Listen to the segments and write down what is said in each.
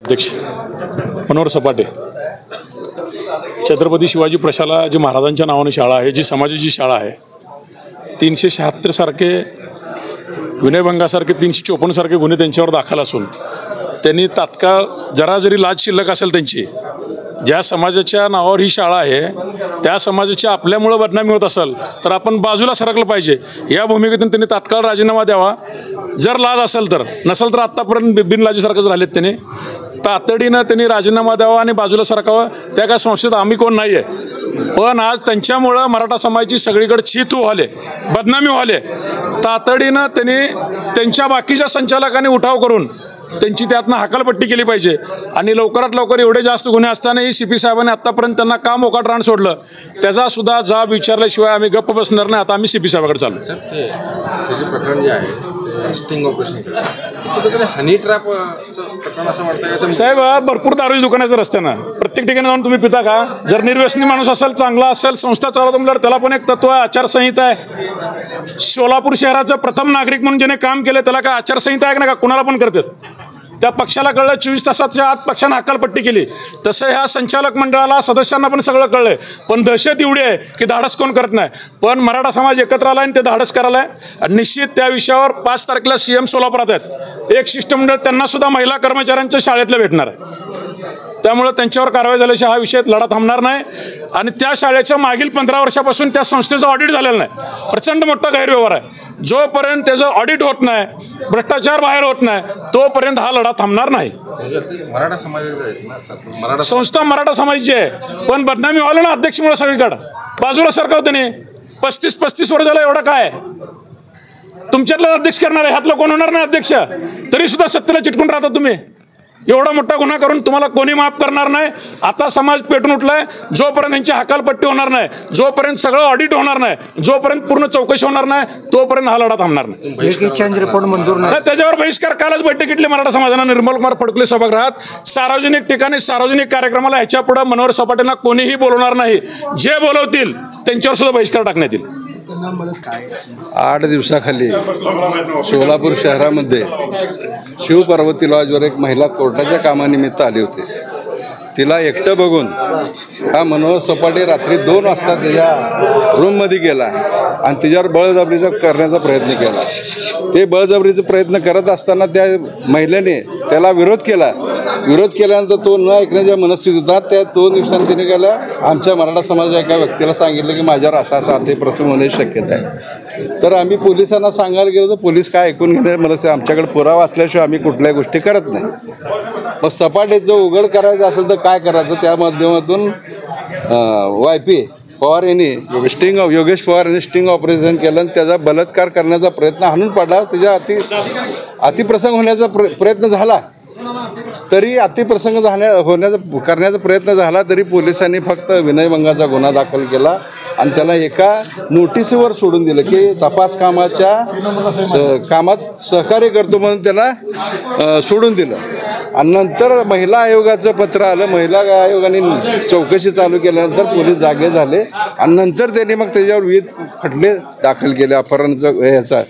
अध्यक्ष मनोहर सपाटे, छत्रपती शिवाजी प्रशाला जी महाराजांच्या नावाने शाळा आहे, जी समाजाची शाळा आहे, 376 सारखे विनयभंगासारखे 354 सारखे गुन्हे त्यांच्यावर दाखल असून त्यांनी तात्काळ जरा जरी लाज शिल्लक असेल त्यांची, ज्या समाजाच्या नावावर ही शाळा आहे त्या समाजाची आपल्यामुळे बदनामी होत असेल तर आपण बाजूला सरकलं पाहिजे, या भूमिकेतून त्यांनी तात्काळ राजीनामा द्यावा. जर लाज असेल तर, नसेल तर आत्तापर्यंत बिनलाजीसारखंच राहिलेत त्यांनी, तातडीनं त्यांनी राजीनामा द्यावा आणि बाजूला सरकावं. त्या काय संस्थेत आम्ही कोण नाही आहे, पण आज त्यांच्यामुळं मराठा समाजाची सगळीकडे छीतू व्हाले, बदनामी व्हाले. तातडीनं त्यांनी त्यांच्या बाकीच्या संचालकांनी उठाव करून त्यांची त्यातनं हकालपट्टी केली पाहिजे आणि लवकरात लवकर एवढे जास्त गुन्हे असतानाही सीपी साहेबांनी आत्तापर्यंत त्यांना का मोकाट रान सोडलं त्याचा सुद्धा जाब विचारल्याशिवाय आम्ही गप्प बसणार नाही. आता आम्ही सीपी साहेबाकडे चाललो. ते प्रकरण जे आहे स्टिंग ऑपरेशन हनी ट्रॅप प्रकरण असं वाटतं साहेब, भरपूर दारूची दुकानाचं रस्त्यानं प्रत्येक ठिकाणी जाऊन तुम्ही पिता का? जर निर्व्यसनी माणूस असेल, चांगला असेल, संस्था चालवतो म्हटल्यावर त्याला पण एक तत्व आहे, आचारसंहिता आहे. सोलापूर शहराचं प्रथम नागरिक म्हणून ज्याने काम केलं त्याला काय आचारसंहिता आहे ना? का कुणाला पण करतात? त्या पक्षाला कळलं, 24 तासाच्या आत पक्षानं हकालपट्टी केली. तसं ह्या संचालक मंडळाला, सदस्यांना पण सगळं कळलंय, पण दहशत एवढी आहे की धाडस कोण करत नाही. पण मराठा समाज एकत्र आला आणि ते धाडस करायला आहे. आणि निश्चित त्या विषयावर 5 तारखेला CM सोलापुरात आहेत. एक शिष्टमंडळ त्यांना सुद्धा महिला कर्मचाऱ्यांच्या शाळेतलं भेटणार आहे. त्यामुळे त्यांच्यावर कारवाई झाल्याशिवाय हा विषय लढा थांबणार नाही. आणि त्या शाळेच्या मागील 15 वर्षापासून त्या संस्थेचं ऑडिट झालेलं नाही. प्रचंड मोठा गैरव्यवहार आहे. जोपर्यंत त्याचं ऑडिट होत नाही, भ्रष्टाचार बाहेर होत नाही, तोपर्यंत हा लढा थांबणार नाही. मराठा समाजाचा संस्था मराठा समाजाची आहे, पण बदनामी व्हायला ना अध्यक्षमुळे सगळीकडं बाजूला सरकावते नाही. 35 वर्ष झालं, एवढं काय तुमच्यातलं अध्यक्ष करणार आहे? ह्यातलं कोण होणार नाही अध्यक्ष, तरी सुद्धा सत्तेला चिटकून राहता तुम्ही. एवढा मोठा गुन्हा करून तुम्हाला कोणी माफ करणार नाही. आता समाज पेटून उठलाय. जोपर्यंत यांची हकालपट्टी होणार नाही, जोपर्यंत सगळं ऑडिट होणार नाही, जोपर्यंत पूर्ण चौकशी होणार नाही, तोपर्यंत हा लढा थांबणार नाही. रिपोर्ट मंजूर नाही. त्याच्यावर बहिष्कार कालच बैठकीतले मराठा समाजानं निर्मल कुमार फडकुले सभागृहात सार्वजनिक ठिकाणी सार्वजनिक कार्यक्रमाला ह्याच्या पुढे मनोहर सपाटेंना कोणीही बोलवणार नाही. जे बोलवतील त्यांच्यावर सुद्धा बहिष्कार टाकण्यात येईल. 8 दिवसाखाली सोलापूर शहरामध्ये शिवपार्वती लॉजवर एक महिला कोर्टाच्या कामानिमित्त आली होती. तिला एकटं बघून हा मनोहर सपाटे रात्री 2 वाजता त्याच्या रूममध्ये गेला आणि तिच्यावर बळजबरीचा करण्याचा प्रयत्न केला. ते बळजबरीचा प्रयत्न करत असताना त्या महिलेने त्याला विरोध केला. विरोध केल्यानंतर तो न ऐकण्याच्या मनस्थितीत होता. त्या 2 दिवसांनी तिने गेला आमच्या मराठा समाजाच्या एका व्यक्तीला सांगितलं की माझ्यावर असा असा प्रसंग होण्याची शक्यता आहे. तर आम्ही पोलिसांना सांगायला गेलो तर पोलीस काय ऐकून घेणार? मला आमच्याकडे पुरावा असल्याशिवाय आम्ही कुठल्याही गोष्टी करत नाही. मग सपाटेचं उघड करायचं असेल तर काय करायचं? त्या माध्यमातून YP पवार यांनी योगेश पवार यांनी स्टिंग ऑपरेशन केलं आणि त्याचा बलात्कार करण्याचा प्रयत्न हाणून पाडला. त्याच्या अतिप्रसंग होण्याचा प्रयत्न झाला, तरी अतिप्रसंग करण्याचा प्रयत्न झाला तरी पोलिसांनी फक्त विनयभंगाचा गुन्हा दाखल केला आणि त्याला एका नोटीसवर सोडून दिलं की तपास कामात सहकार्य करतो म्हणून त्याला सोडून दिलं. आणि नंतर महिला आयोगाचं पत्र आलं. महिला आयोगाने चौकशी चालू केल्यानंतर पोलीस जागे झाले आणि नंतर त्यांनी मग त्याच्यावर विविध खटले दाखल केले, अपहरणाचा ह्याचा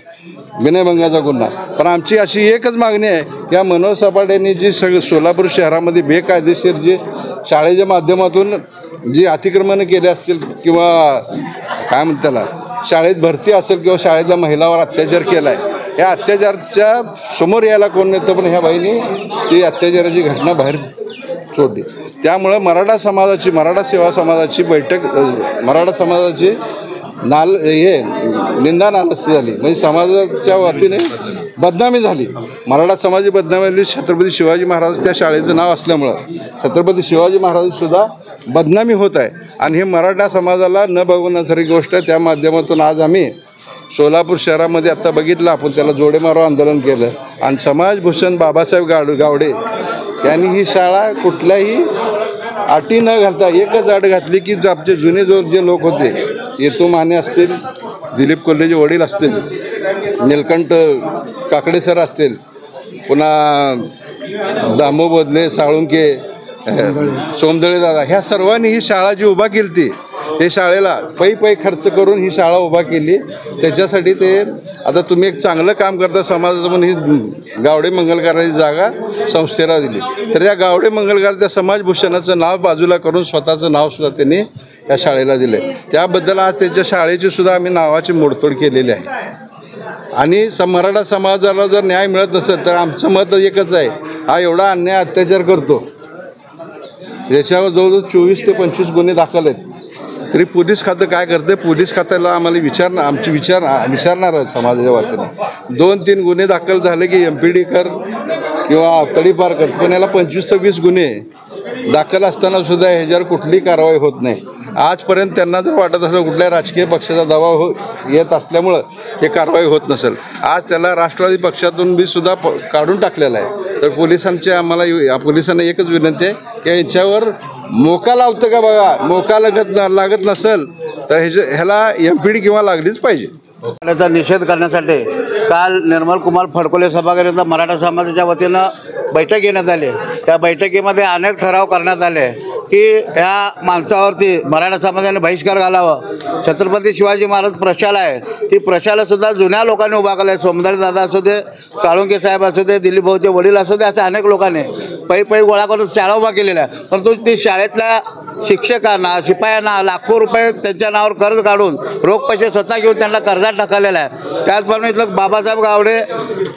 विनयभंगाचा गुन्हा. पण आमची अशी एकच मागणी आहे की मनोहर सपाटेंनी जी सोलापूर शहरामध्ये बेकायदेशीर जी शाळेच्या माध्यमातून जी अतिक्रमणं केली असतील किंवा काय म्हणतात त्याला शाळेत भरती असेल किंवा शाळेतल्या महिलावर अत्याचार केला आहे, या अत्याचारच्या समोर यायला कोण नव्हतं, पण ह्या बाईंनी ती अत्याचाराची घटना बाहेर सोडली. त्यामुळं मराठा सेवा समाजाची बैठक, मराठा समाजाची निंदा नालस्ती झाली, म्हणजे समाजाच्या वतीने बदनामी झाली. मराठा समाजाची बदनामी झाली. छत्रपती शिवाजी महाराज त्या शाळेचं नाव असल्यामुळं छत्रपती शिवाजी महाराजसुद्धा बदनामी होत आहे. आणि हे मराठा समाजाला न बघवण्यासारखी गोष्ट आहे. त्या माध्यमातून आज आम्ही सोलापूर शहरामध्ये आत्ता बघितलं, आपण त्याला जोडे मारो आंदोलन केलं आणि समाजभूषण बाबासाहेब गावडे यांनी ही शाळा कुठल्याही अटी न घालता एकच अट घातली की आमचे जुने जे लोक होते, येतू माने असतील, दिलीप कोल्हेचे वडील असतील, नीलकंठ काकडे सर असतील, पुन्हा दामो बोधले, साळुंके, सोमदळे दादा, ह्या सर्वांनी ही शाळा जी उभा केली ती, ते शाळेला पै खर्च करून ही शाळा उभा केली. त्याच्यासाठी ते आता तुम्ही एक चांगलं काम करता समाजाचं म्हणून ही गावडे मंगलकाराची जागा संस्थेला दिली, तर त्या गावडे मंगलकार त्या समाजभूषणाचं नाव बाजूला करून स्वतःचं नावसुद्धा त्यांनी या शाळेला दिलं आहे. त्याबद्दल आज त्यांच्या शाळेची सुद्धा आम्ही नावाची मोडतोड केलेली आहे. आणि मराठा समाजाला जर न्याय मिळत नसेल तर आमचं मत एकच आहे, हा एवढा अन्याय अत्याचार करतो, याच्यावर जवळजवळ 24 ते 25 गुन्हे दाखल आहेत, तरी पोलीस खातं काय करते? पोलीस खात्याला आम्हाला विचारणार समाजाच्या वतीने 2-3 गुन्हे दाखल झाले की MPD कर किंवा तडीपार कर, पण याला 25-26 गुन्हे दाखल असताना सुद्धा ह्याच्यावर कुठली कारवाई होत नाही. आजपर्यंत त्यांना जर वाटत असेल कुठल्या राजकीय पक्षाचा दबाव येत असल्यामुळं हे कारवाई होत नसेल, आज त्याला राष्ट्रवादी पक्षातून बी सुद्धा काढून टाकलेला आहे. तर पोलिसांना एकच विनंती आहे की यांच्यावर मोका लावतं का बघा, मोका लागत नसेल तर ह्याला MPD किंवा लागलीच पाहिजे. त्याचा निषेध करण्यासाठी काल निर्मल कुमार फडकोले सभागृहात मराठा समाजाच्या वतीनं बैठक घेण्यात आली. त्या बैठकीमध्ये अनेक ठराव करण्यात आले की ह्या माणसावरती मराठा समाजाने बहिष्कार घालावा. छत्रपती शिवाजी महाराज प्रशाला आहे, ती प्रशालासुद्धा जुन्या लोकांनी उभा केला आहे. सोमदारी दादा असू दे, साळुंके साहेब असू दे, दिलीप भाऊचे वडील असू दे, असे अनेक लोकांनी पै गोळा करून शाळा उभा केलेल्या आहे. परंतु ती शाळेतल्या शिक्षकांना, शिपायांना लाखो रुपये त्यांच्या नावावर कर्ज काढून रोख पैसे स्वतः घेऊन त्यांना कर्जात टाकलेला आहे. त्याचप्रमाणे इथलं बाबासाहेब गावडे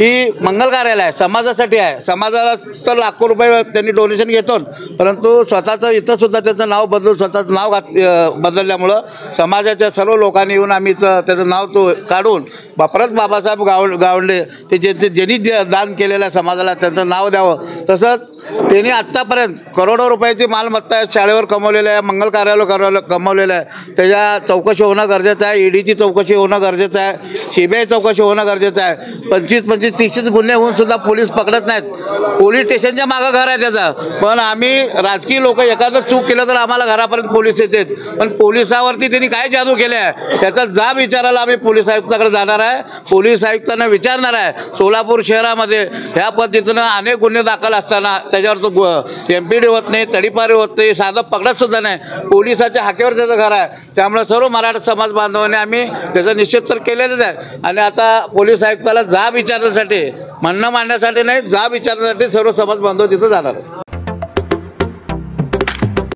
ही मंगल कार्यालय आहे, समाजासाठी आहे. समाजाला तर लाखो रुपये त्यांनी डोनेशन घेतो, परंतु स्वतःचं इथं सुद्धा त्याचं नाव बदलून स्वतःचं नाव बदलल्यामुळं समाजाच्या सर्व लोकांनी येऊन आम्ही इथं त्याचं नाव काढून परत बाबासाहेब गावडे ते ज्यांनी दान केलेलं आहे समाजाला त्यांचं नाव द्यावं. तसंच त्यांनी आत्तापर्यंत करोडो रुपयाची मालमत्ता शाळेवर कमवलेलं आहे, मंगल कार्यालय कमवलेलं आहे. त्याच्या चौकशी होणं गरजेचं आहे, EDची चौकशी होणं गरजेचं आहे, CBI चौकशी होणं गरजेचं आहे. 25-30 गुन्हे होऊन सुद्धा पोलीस पकडत नाहीत. पोलीस स्टेशनच्या मागं घर आहे त्याचं, पण आम्ही राजकीय लोक एखादं चूक केलं तर आम्हाला घरापर्यंत पोलीस येतात, पण पोलिसावरती त्यांनी काय जादू केले आहे त्याचा जाब विचारायला आम्ही पोलीस आयुक्ताकडे जाणार आहे. पोलीस आयुक्तांना विचारणार आहे. सोलापूर शहरामध्ये ह्या पद्धतीनं अनेक गुन्हे दाखल असताना त्याच्यावर तो MPD होत नाही, तडीपारी होत नाही, साधं पकडत सुद्धा नाही. पोलिसाच्या हाकेवर त्याचं घर आहे. त्यामुळे सर्व मराठा समाज बांधवांनी आम्ही त्याचा निषेध तर केलेलाच आहे. आणि आता पोलीस आयुक्ताला जाब विचारण्यासाठी, म्हणणं मांडण्यासाठी नाही, जाब विचारण्यासाठी सर्व समाज बांधव तिथं जाणार.